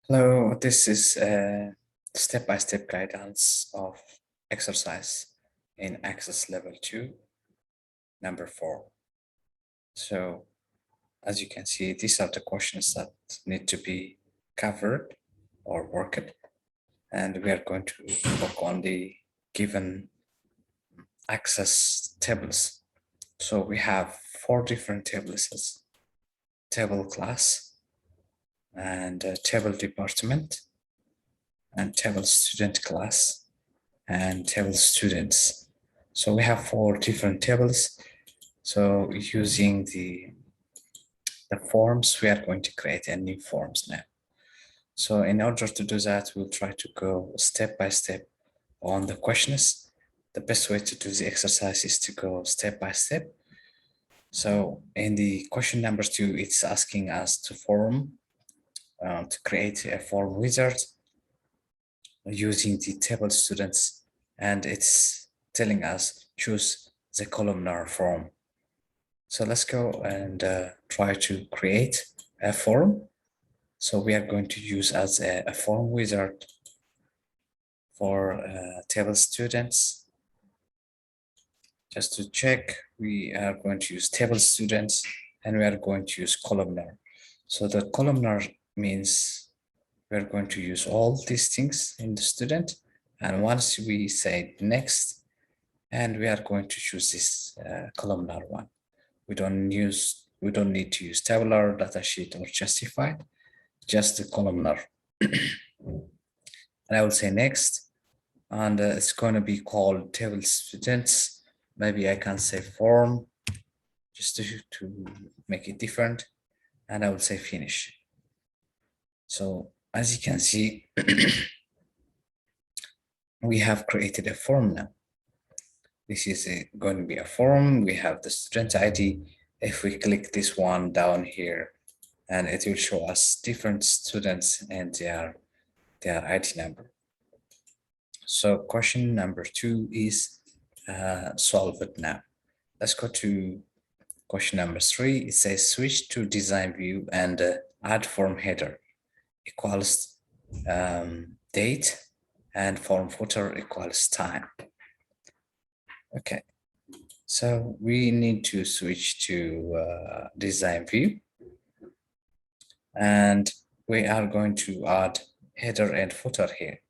Hello, this is a step-by-step guidance of exercise in Access Level 2, number 4. So, as you can see, these are the questions that need to be covered or worked, and we are going to work on the given access tables. So we have 4 different tables: table class, and table department, and table student class, and table students. So we have 4 different tables. So using the forms, we are going to create a new forms now. So in order to do that, we'll try to go step by step on the questions. The best way to do the exercise is to go step by step. So in the question number 2, it's asking us to create a form wizard using the table students, and it's telling us choose the columnar form. So let's go and try to create a form. So we are going to use as a form wizard for table students. Just to check, we are going to use table students, and we are going to use columnar. So the columnar means we're going to use all these things in the student, and once we say next, and we are going to choose this columnar one. We don't need to use tabular, datasheet, or justified, just the columnar. And I will say next, and it's going to be called table students. Maybe I can say form just to make it different, and I will say finish. So as you can see, we have created a form now. This is going to be a form. We have the student ID. If we click this one down here, and it will show us different students and their ID number. So question number 2 is solve it now. Let's go to question number 3. It says switch to design view and add form header equals date, and form footer equals time. Okay, so we need to switch to design view, and we are going to add header and footer here.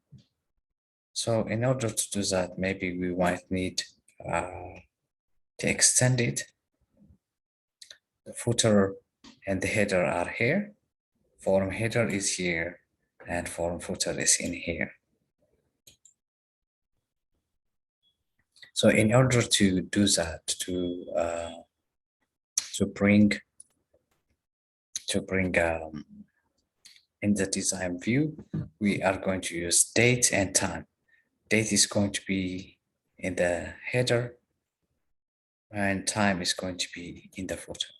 So in order to do that, maybe we might need to extend it. The footer and the header are here. Form header is here, and form footer is in here. So in order to do that, to bring in the design view, we are going to use date and time. Date is going to be in the header, and time is going to be in the footer.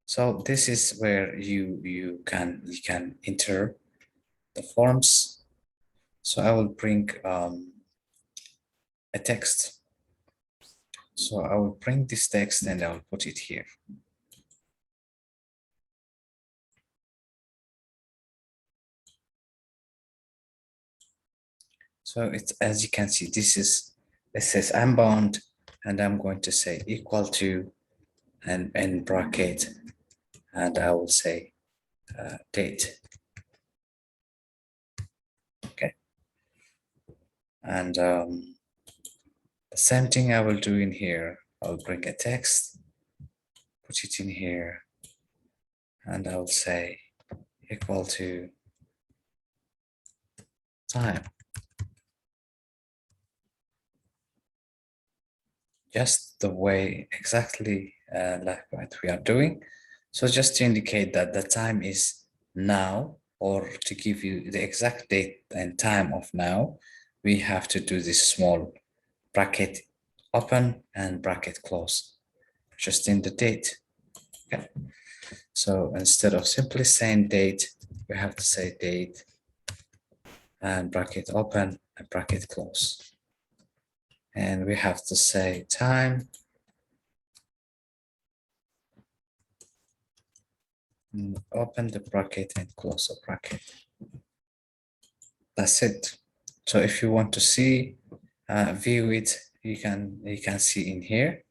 So this is where you can enter the forms. So I will bring a text. So I will bring this text and I will put it here. So it's, as you can see, it says unbound, and I'm going to say equal to, and in bracket, and I will say date. Okay. And the same thing I will do in here. I'll bring a text, put it in here, and I will say equal to time. Just the way exactly like what we are doing. So just to indicate that the time is now, or to give you the exact date and time of now, we have to do this small bracket open and bracket close, just in the date. Okay. So instead of simply saying date, we have to say date and bracket open and bracket close. And we have to say time Open the bracket and close the bracket. That's it. So if you want to see, view it, you can see in here.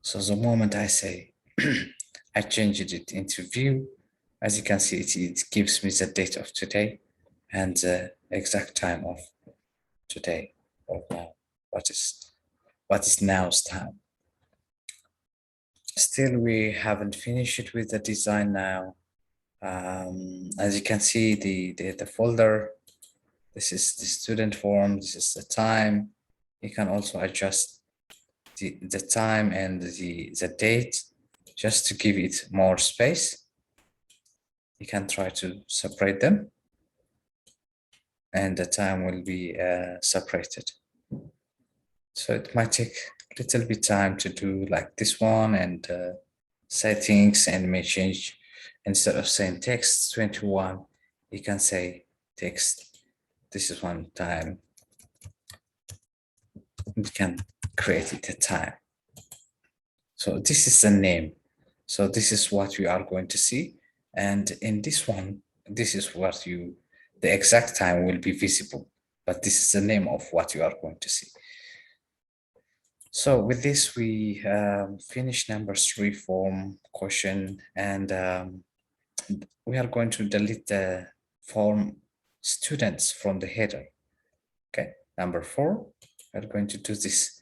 So the moment I say I changed it into view, as you can see, it gives me the date of today and the exact time of today or now. What is now's time? Still, we haven't finished with the design now. As you can see, the folder, this is the student form, this is the time. You can also adjust the time and the date just to give it more space. You can try to separate them and the time will be separated. So it might take a little bit time to do like this one and settings, and may change. Instead of saying text 21, you can say text. This is one time. We can create it a time. So this is the name. So this is what we are going to see. And in this one, this is what the exact time will be visible, but this is the name of what you are going to see. So with this, we finish number 3 form question, and we are going to delete the form students from the header. Okay, number 4, we're going to do this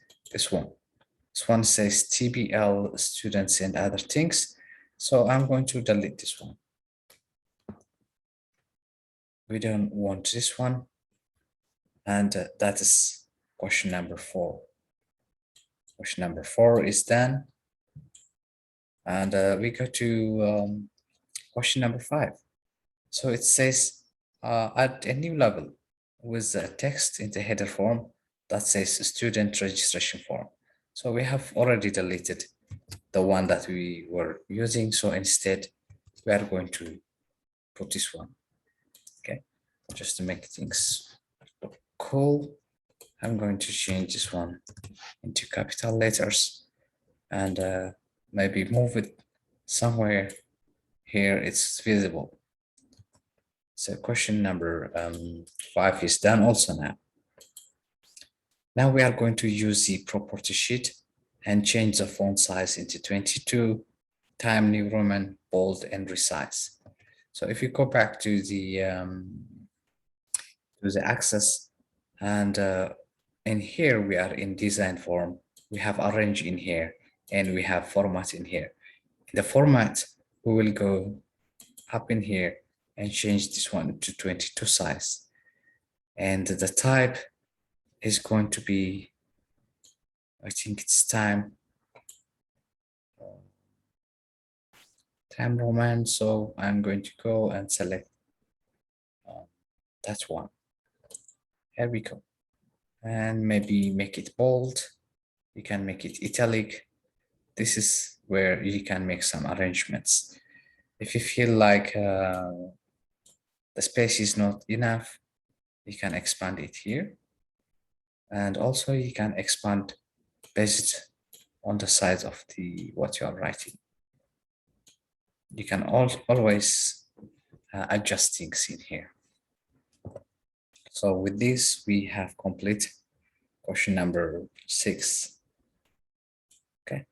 one. This one says TBL students and other things. So I'm going to delete this one. We don't want this one. And that is question number 4. Question number 4 is done. And we go to question number 5. So it says add a new level with the text in the header form that says student registration form. So we have already deleted the one that we were using. So instead, we are going to put this one. Okay, just to make things look cool, I'm going to change this one into capital letters and maybe move it somewhere here it's visible. So question number 5 is done also now. Now we are going to use the property sheet and change the font size into 22, Times New Roman, bold, and resize. So if you go back to the access, and in here we are in design form, we have arrange in here, and we have format in here. In the format, we will go up in here and change this one to 22 size. And the type is going to be, I think it's Times Roman. So I'm going to go and select that one. Here we go. And maybe make it bold. You can make it italic. This is where you can make some arrangements. If you feel like the space is not enough, you can expand it here. And also you can expand based on the size of what you are writing. You can always adjust things in here. So with this, we have complete question number 6. Okay.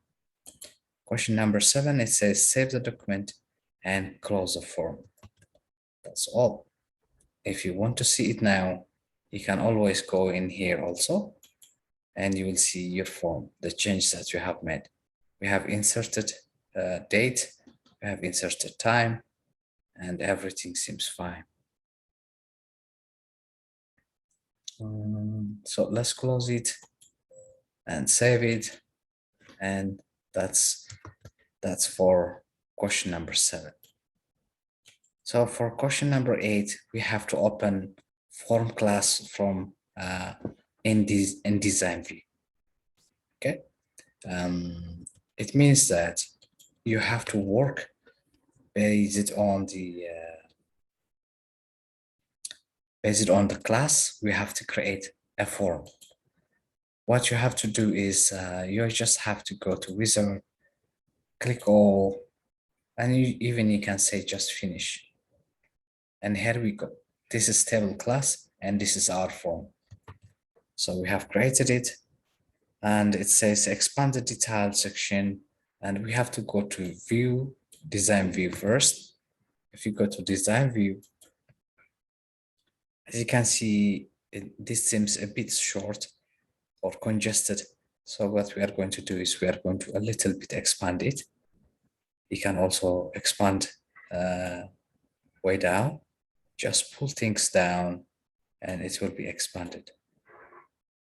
Question number 7, it says save the document and close the form. That's all. If you want to see it now, you can always go in here also, and you will see your form, the change that you have made. We have inserted date, we have inserted time, and everything seems fine. So let's close it and save it, and that's for question number 7. So for question number 8, we have to open form class from in design view. Okay, it means that you have to work based on the class. We have to create a form. What you have to do is you just have to go to wizard, click all, And you can say just finish. And here we go. This is table class and this is our form. So we have created it and it says expand the detail section, and we have to go to view, design view first. If you go to design view, as you can see, this seems a bit short or congested. So what we are going to do is we are going to a little bit expand it. You can also expand way down, just pull things down and it will be expanded.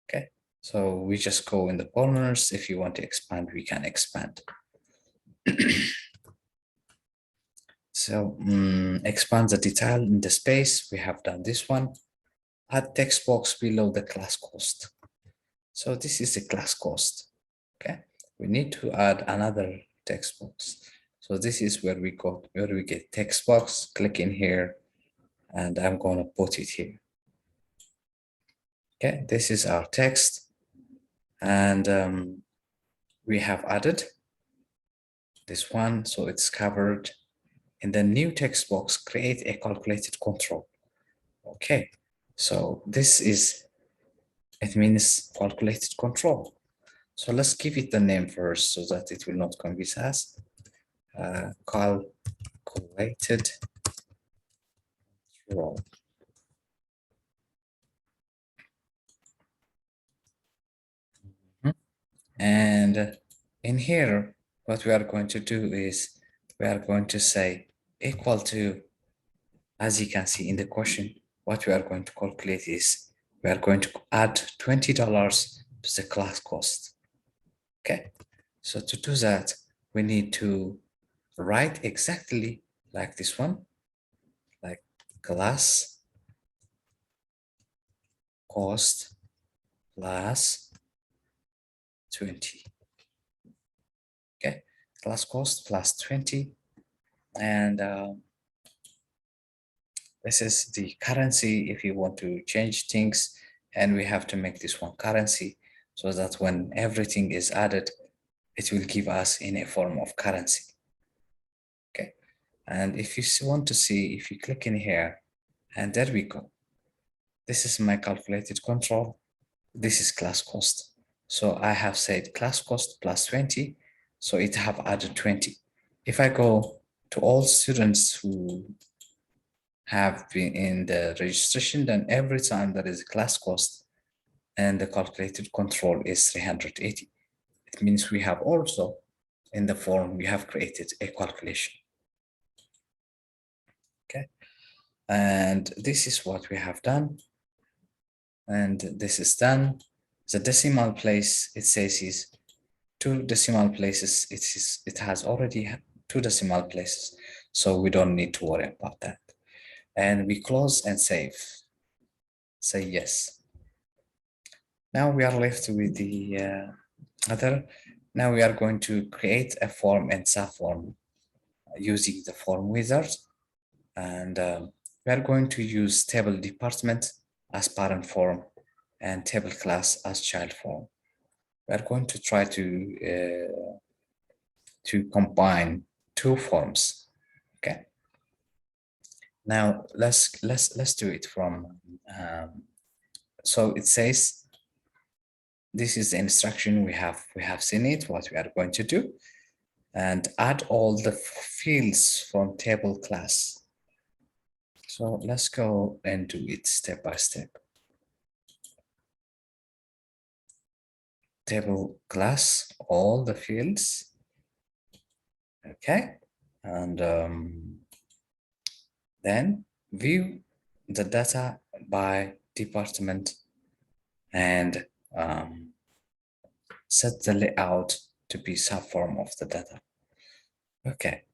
Okay, so we just go in the corners. If you want to expand, we can expand. So expand the detail in the space. We have done this one. Add text box below the class cost. So this is the class cost. Okay, we need to add another text box. So this is where we go, where we get text box. Click in here, and I'm going to put it here. Okay, this is our text, and we have added this one, so it's covered. In the new text box, create a calculated control. Okay, so this is, it means calculated control. So let's give it the name first so that it will not confuse us. Calculated control. And in here, what we are going to do is we are going to say equal to, as you can see in the question, what we are going to calculate is we are going to add $20 to the class cost. Okay, so to do that, we need to write exactly like this one, like class cost plus 20. Okay, class cost plus 20. And this is the currency if you want to change things. And we have to make this one currency so that when everything is added, it will give us in a form of currency. Okay, and if you want to see, if you click in here, and there we go. This is my calculated control. This is class cost. So I have said class cost plus 20. So it have added 20. If I go to all students who have been in the registration, then every time there is a class cost and the calculated control is 380. It means we have also in the form, we have created a calculation. Okay, and this is what we have done. And this is done. The decimal place, it says is 2 decimal places. It has already 2 decimal places. So we don't need to worry about that. And we close and save. Say yes. Now we are left with the other. Now we are going to create a form and subform using the form wizard. And we are going to use table department as parent form and table class as child form. We are going to try to combine 2 forms. Okay. Now let's do it from. So it says this is the instruction we have seen it. What we are going to do, and add all the fields from table class. So let's go and do it step by step. Table class, all the fields. Okay, and then view the data by department and set the layout to be subform of the data. Okay.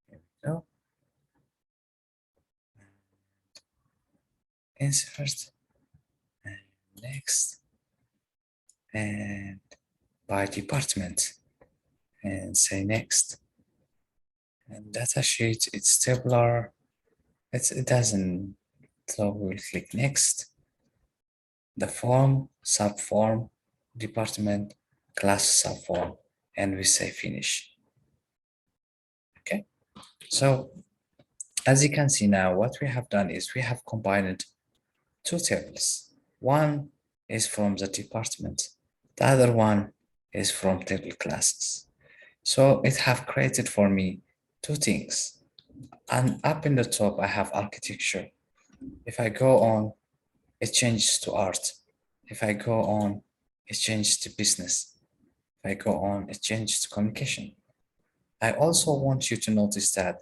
Here we go. Insert and next, and by department and say next, and data sheet, it's tabular, it doesn't, so we'll click next. The form, subform, department, class subform, and we say finish. Okay, so as you can see now, what we have done is we have combined two tables. One is from the department, the other one is from table classes. So it have created for me two things. And up in the top, I have architecture. If I go on, it changes to art. If I go on, it changes to business. If I go on, it changes to communication. I also want you to notice that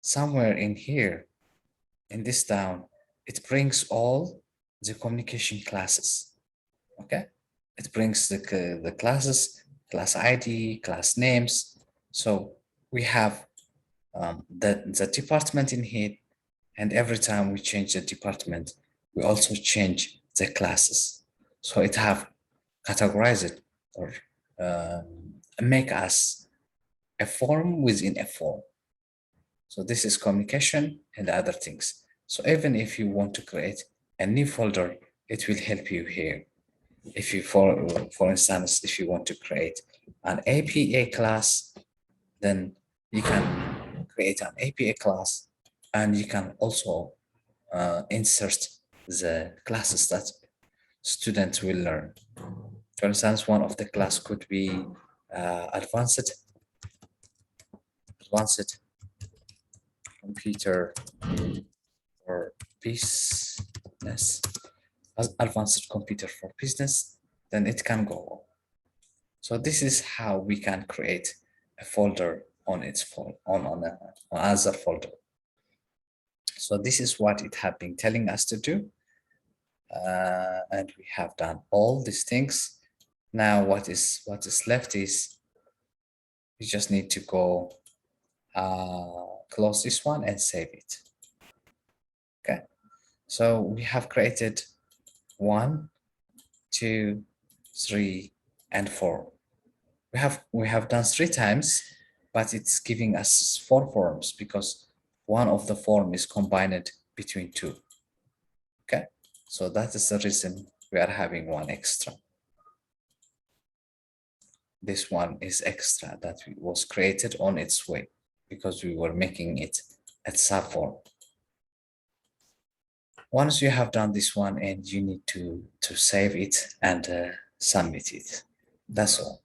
somewhere in here, in this down, it brings all the communication classes. Okay, it brings the classes, class ID, class names. So we have the department in here, and every time we change the department, we also change the classes. So it have categorized or make us a form within a form. So this is communication and other things. So even if you want to create a new folder, it will help you here. If you, for instance, if you want to create an APA class, then you can create an APA class, and you can also insert the classes that students will learn. For instance, one of the class could be advanced computer for business, as advanced computer for business, then it can go. So this is how we can create a folder on its phone, on as a folder. So this is what it had been telling us to do. And we have done all these things. Now what is left is we just need to go close this one and save it. Okay, so we have created 1, 2, 3, and 4. We have done 3 times, but it's giving us 4 forms because one of the form is combined between 2. Okay, so that is the reason we are having 1 extra. This one is extra that was created on its way because we were making it at subform. Once you have done this one, and you need to save it and submit it. That's all.